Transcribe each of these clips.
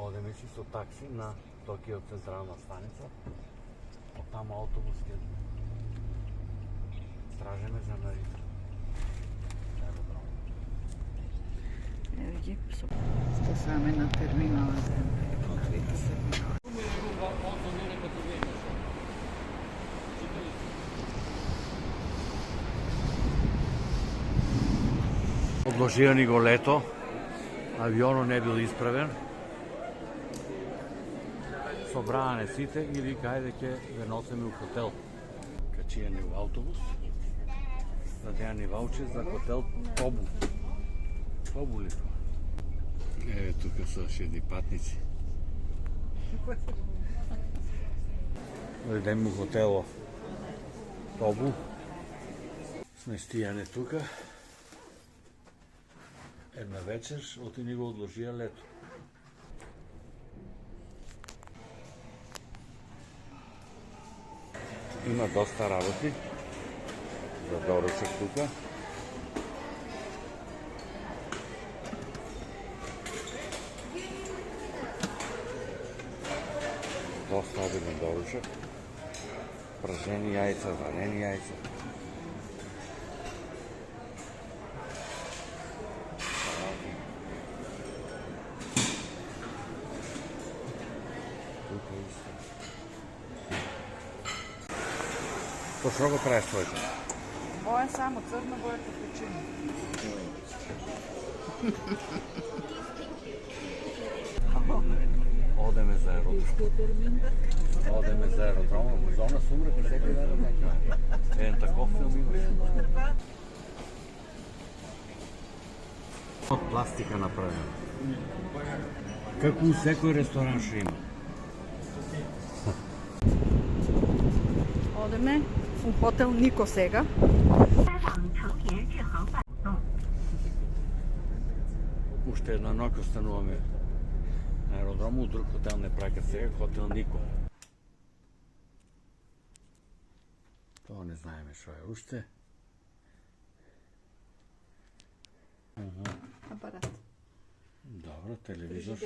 Одеме си со такси на Токио централна станица. Оттам автобус ќе стражеме за Нарита. Evo ги, стасаме на терминала за открита се. Одложија ни го лето, авионот не бил исправен. Собраа сите и вика, ајде ќе ве носиме у хотел. Качија ни у автобус, дадеа ни ваучер за хотел Тобу. Тобу ли тоа? Еве тука се шеди патници. Дојдеме у хотело Тобу. Сместијане тука. Една вечер, оти ни го одложија лето. Има доста работи за доручак тука. Доста обилен доручак. Пражени јајца, варени јајца. То што го правиш твојте? Ова е само црна боја капучино. Одеме за аеродром. Одеме за аеродром. Зона Сумрак и секој ден еден таков филм имаше. Од пластика направено. Како у секој ресторан што има. Одеме у хотел Нико сега. Уште една ноќ остануваме на аеродрому, друг хотел не прака сега, хотел Нико. Тоа не знаеме што е уште. Апарат. Добро, телевизор.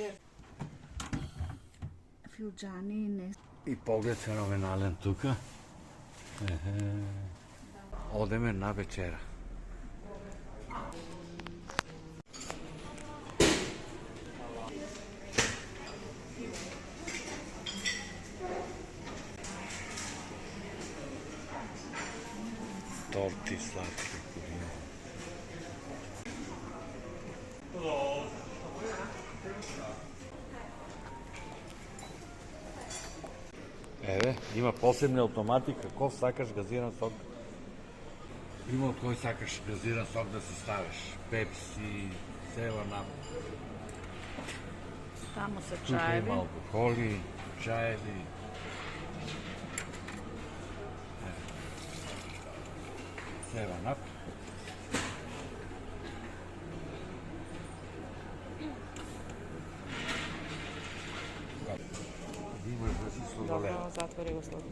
Филџани не. И поглед феноменален тука. Одеме на вечера. Торти сладки курина. Еве, има посебни автомати, како сакаш газиран сок. Има од кој сакаш газиран сок да си ставиш. Пепси, Севана. Тамо се Тука чаеви. има алкохоли, чаеви. Севана. Имаш да си сладолева. Добро, затвори го слободно.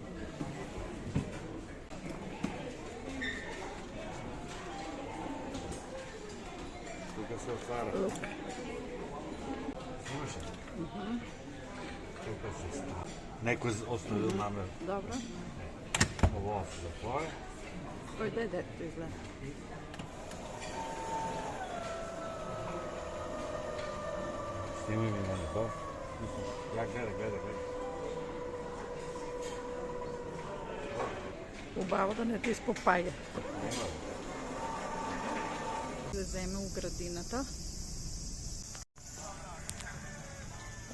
Тука се отвара. Слушай. Тука се става. Некој оставил намер. Добро. Ово се затвори. Кој да е дето изгледа? Снимај ми мене, добро. Ја гледа. Убаво да не ти изпопаја. Влеземе у градината.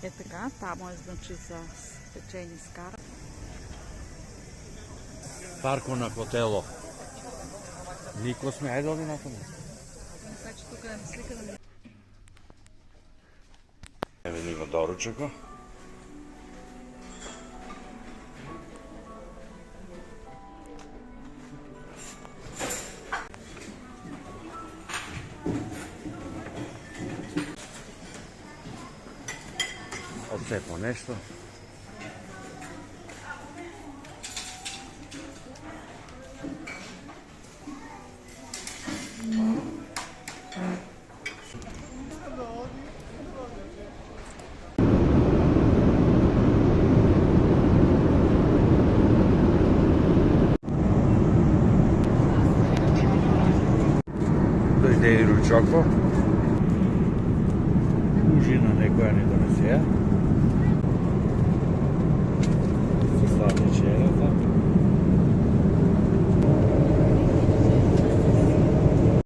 Е така, тамо е значи за печени скара. Парко на хотело. Нико сме, ајде оди натаму. Значи тука е слика на. Еве ни го доручако. Од се по нешто. идеи ручоко. Ужина некоја ни донесеа. Со сладиче.